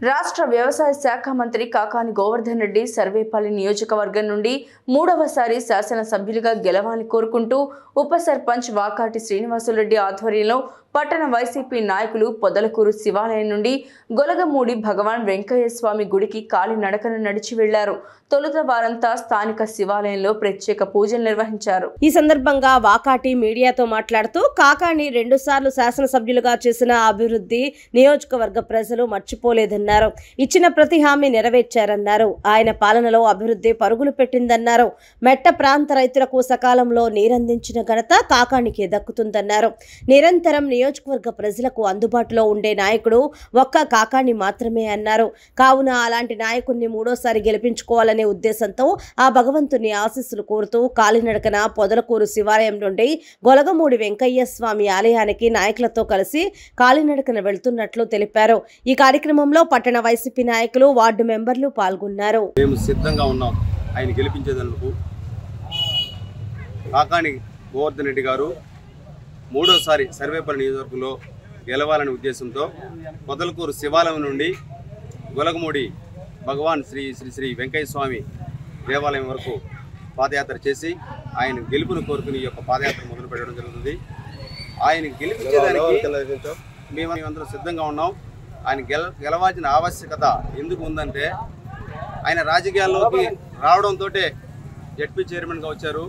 రాష్ట్ర వ్యవసాయ శాఖ మంత్రి కాకాని గోవర్ధన్ రెడ్డి సర్వేపల్లి నియోజకవర్గం నుండి మూడవసారి శాసనసభ్యులుగా గెలవాలని కోరుకుంటూ ఉప సర్పంచ్ వాకాటి శ్రీనివాసులరెడ్డి ఆధ్వర్యంలో పట్టణ వైసీపీ నాయకులు పొదలకూరు శివాలయం నుండి గొలగమూడి భగవాన్ వెంకయ్య స్వామి గుడికి కాలినడకన నడిచి వెళ్లారు. తొలుత వారంతా స్థానిక శివాలయంలో ప్రత్యేక పూజలు నిర్వహించారు. ఈ సందర్భంగా వాకాటి మీడియాతో మాట్లాడుతూ కాకాని 2 సార్లు శాసనసభ్యులుగా చేసిన అభివృద్ధి నియోజకవర్గ ప్రజలు మర్చిపోలేదన్నారు. ఇచ్చిన ప్రతి హామీ నెరవేర్చారన్నారు. ఆయన పాలనలో అభివృద్ధి పరుగులు పెట్టిందన్నారు. మెట్ట ప్రాంత రైతులకు సకాలంలో నీరందించిన ఘనత కాకానికి దక్కుతుందన్నారు. నిరంతరం నియోజకవర్గ ప్రజలకు అందుబాటులో ఉండే నాయకుడు ఒక్క కాకాని మాత్రమే అన్నారు. కావున అలాంటి నాయకుడిని మూడోసారి గెలిపించుకోవాలనే ఉద్దేశంతో ఆ భగవంతుని ఆశీస్సులు కోరుతూ కాలినడకన పొదలకూరు శివాలయం నుండి గొలగమూడి వెంకయ్య స్వామి ఆలయానికి నాయకులతో కలిసి కాలినడకన వెళ్తున్నట్లు తెలిపారు. ఈ కార్యక్రమంలో పట్టణ వైసీపీ నాయకులు, వార్డు మెంబర్లు పాల్గొన్నారు. మేము సిద్ధంగా ఉన్నాం ఆయన గెలిపించేందుకు. కాకాని గోవర్ధన్ రెడ్డి గారు మూడోసారి సర్వేపల్లి నియోజకవర్గంలో గెలవాలనే ఉద్దేశంతో పొదలకూరు శివాలయం నుండి గొలగమూడి భగవాన్ శ్రీ శ్రీ శ్రీ వెంకయ్య స్వామి దేవాలయం వరకు పాదయాత్ర చేసి ఆయన గెలుపును కోరుకుని ఈ యొక్క పాదయాత్ర మొదలు పెట్టడం జరుగుతుంది. ఆయన గెలిపించేదానికి మేమందరం సిద్ధంగా ఉన్నాం. ఆయన గెలవాల్సిన ఆవశ్యకత ఎందుకు ఉందంటే ఆయన రాజకీయాల్లోకి రావడంతో జడ్పీ చైర్మన్గా వచ్చారు.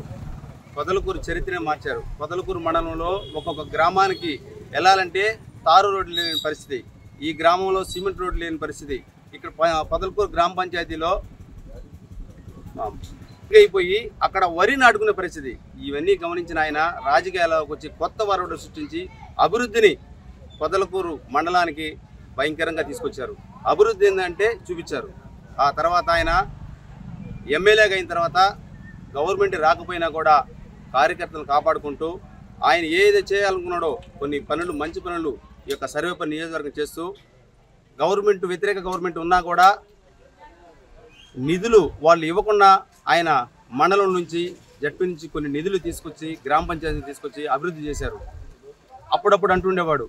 పొదలకూరు చరిత్రనే మార్చారు. పొదలకూరు మండలంలో ఒక్కొక్క గ్రామానికి వెళ్ళాలంటే తారు రోడ్లు లేని పరిస్థితి, ఈ గ్రామంలో సిమెంట్ రోడ్లు లేని పరిస్థితి, ఇక్కడ పొదలకూరు గ్రామ పంచాయతీలో అయిపోయి అక్కడ వరి నాటుకునే పరిస్థితి. ఇవన్నీ గమనించిన ఆయన రాజకీయాల్లోకి వచ్చి కొత్త వరవడు సృష్టించి అభివృద్ధిని పొదలకూరు మండలానికి భయంకరంగా తీసుకొచ్చారు. అభివృద్ధి ఏంటంటే చూపించారు. ఆ తర్వాత ఆయన ఎమ్మెల్యేగా అయిన తర్వాత గవర్నమెంట్ రాకపోయినా కూడా కార్యకర్తలను కాపాడుకుంటూ ఆయన ఏదైతే చేయాలనుకున్నాడో కొన్ని పనులు, మంచి పనులు ఈ యొక్క సర్వేపల్లి నియోజకవర్గం చేస్తూ గవర్నమెంట్ వ్యతిరేక గవర్నమెంట్ ఉన్నా కూడా నిధులు వాళ్ళు ఇవ్వకుండా ఆయన మండలం నుంచి జడ్పీ నుంచి కొన్ని నిధులు తీసుకొచ్చి గ్రామ పంచాయతీ తీసుకొచ్చి అభివృద్ధి చేశారు. అప్పుడప్పుడు అంటుండేవాడు,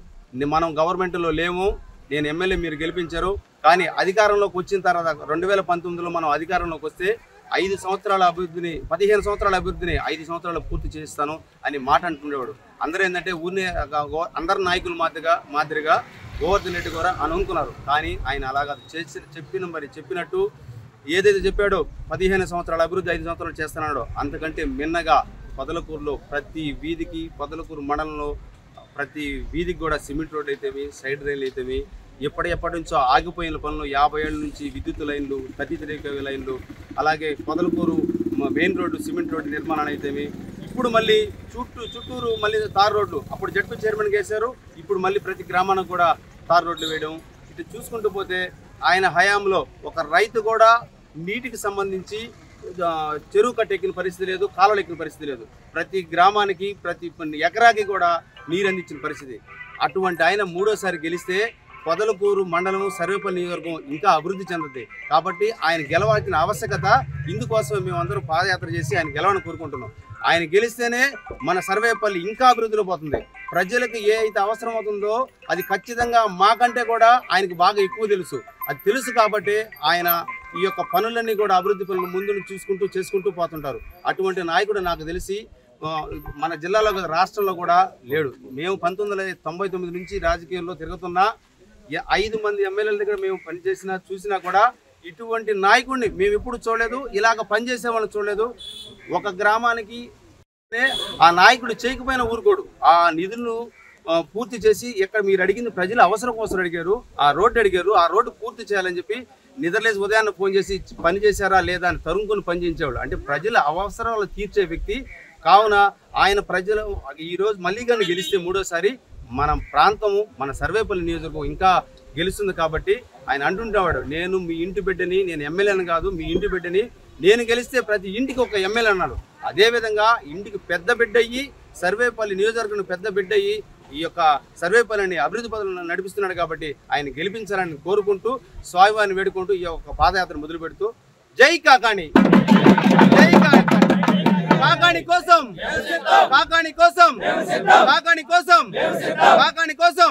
మనం గవర్నమెంట్లో లేము, నేను ఎమ్మెల్యే, మీరు గెలిపించారు, కానీ అధికారంలోకి వచ్చిన తర్వాత 2019లో మనం అధికారంలోకి వస్తే 5 సంవత్సరాల అభివృద్ధిని 15 సంవత్సరాల అభివృద్ధిని 5 సంవత్సరాలు పూర్తి చేస్తాను అని మాట అంటుండేవాడు. అందరూ ఏంటంటే ఊరినే అందరు నాయకులు మాదిరిగా గోవర్ధన్ రెడ్డి కూడా అని అనుకున్నారు. కానీ ఆయన అలాగా చెప్పినట్టు ఏదైతే చెప్పాడో 15 సంవత్సరాల అభివృద్ధి 5 సంవత్సరాలు చేస్తున్నాడో అంతకంటే మిన్నగా పొదలకూరులో ప్రతి వీధికి, పొదలకూరు మండలంలో ప్రతి వీధికి కూడా సిమెంట్ రోడ్ అయితేమి, సైడ్ రైన్లు అయితేమి, ఎప్పటి నుంచో ఆగిపోయిన పనులు 50 ఏళ్ళ నుంచి విద్యుత్ లైన్లు, 33 లైన్లు, అలాగే Podalakuru main road cement road నిర్మాణాలు అయితేమి, ఇప్పుడు మళ్ళీ చుట్టూరు మళ్ళీ తార్ రోడ్లు, అప్పుడు జడ్పీ చైర్మన్గా వేశారు, ఇప్పుడు మళ్ళీ ప్రతి గ్రామానికి కూడా తార్ రోడ్లు వేయడం. ఇటు చూసుకుంటూ పోతే ఆయన హయాంలో ఒక రైతు కూడా నీటికి సంబంధించి చెరువు కట్టెక్కిన పరిస్థితి లేదు, కాలువలు ఎక్కిన పరిస్థితి లేదు. ప్రతి గ్రామానికి ప్రతి ఎకరాకి కూడా నీరు అందించిన పరిస్థితి. అటువంటి ఆయన మూడోసారి గెలిస్తే పొదలకూరు మండలం, సర్వేపల్లి నియోజకవర్గం ఇంకా అభివృద్ధి చెందుతుంది. కాబట్టి ఆయన గెలవాల్సిన ఆవశ్యకత, ఇందుకోసమే మేమందరం పాదయాత్ర చేసి ఆయన గెలవాలని కోరుకుంటున్నాం. ఆయన గెలిస్తేనే మన సర్వేపల్లి ఇంకా అభివృద్ధిలో పోతుంది. ప్రజలకు ఏ అయితే అవసరం అవుతుందో అది ఖచ్చితంగా మాకంటే కూడా ఆయనకు బాగా ఎక్కువ తెలుసు. అది తెలుసు కాబట్టి ఆయన ఈ యొక్క పనులన్నీ కూడా అభివృద్ధి పనులు ముందు చేసుకుంటూ పోతుంటారు. అటువంటి నాయకుడు నాకు తెలిసి మన జిల్లాలో, రాష్ట్రంలో కూడా లేడు. మేము 1999 నుంచి రాజకీయాల్లో తిరుగుతున్నా 5 మంది ఎమ్మెల్యేల దగ్గర మేము చూసినా కూడా ఇటువంటి నాయకుడిని మేము ఎప్పుడు చూడలేదు, ఇలాగ పనిచేసే వాళ్ళని చూడలేదు. ఒక గ్రామానికి ఆ నాయకుడు చేయకపోయినా ఊరుకోడు. ఆ నిధులను పూర్తి చేసి ఎక్కడ మీరు అడిగింది ప్రజల అవసరం కోసం అడిగారు, ఆ రోడ్డు పూర్తి చేయాలని చెప్పి నిద్రలేసి ఉదయాన్నే ఫోన్ చేసి పని చేశారా లేదా అని తరుముకొని పనిచేసేవాడు. అంటే ప్రజల అవసరాలు తీర్చే వ్యక్తి. కావున ఆయన ప్రజలు ఈరోజు మళ్ళీ కానీ గెలిస్తే మూడోసారి మన ప్రాంతము, మన సర్వేపల్లి నియోజకవర్గం ఇంకా గెలుస్తుంది. కాబట్టి ఆయన అంటుండేవాడు, నేను మీ ఇంటి బిడ్డని, నేను ఎమ్మెల్యేని కాదు, మీ ఇంటి బిడ్డని, నేను గెలిస్తే ప్రతి ఇంటికి ఒక ఎమ్మెల్యే అన్నాడు. అదేవిధంగా ఇంటికి పెద్ద బిడ్డ అయ్యి, సర్వేపల్లి నియోజకవర్గం పెద్ద బిడ్డ అయ్యి ఈ యొక్క సర్వేపల్లిని అభివృద్ధి పనులను నడిపిస్తున్నాడు. కాబట్టి ఆయన గెలిపించాలని కోరుకుంటూ, స్వామివారిని వేడుకుంటూ ఈ యొక్క పాదయాత్ర మొదలు పెడుతూ జై కాకాని, జై కాకాని కోసం, కాకాని కోసం, కాకాని కోసం, కాకాని కోసం.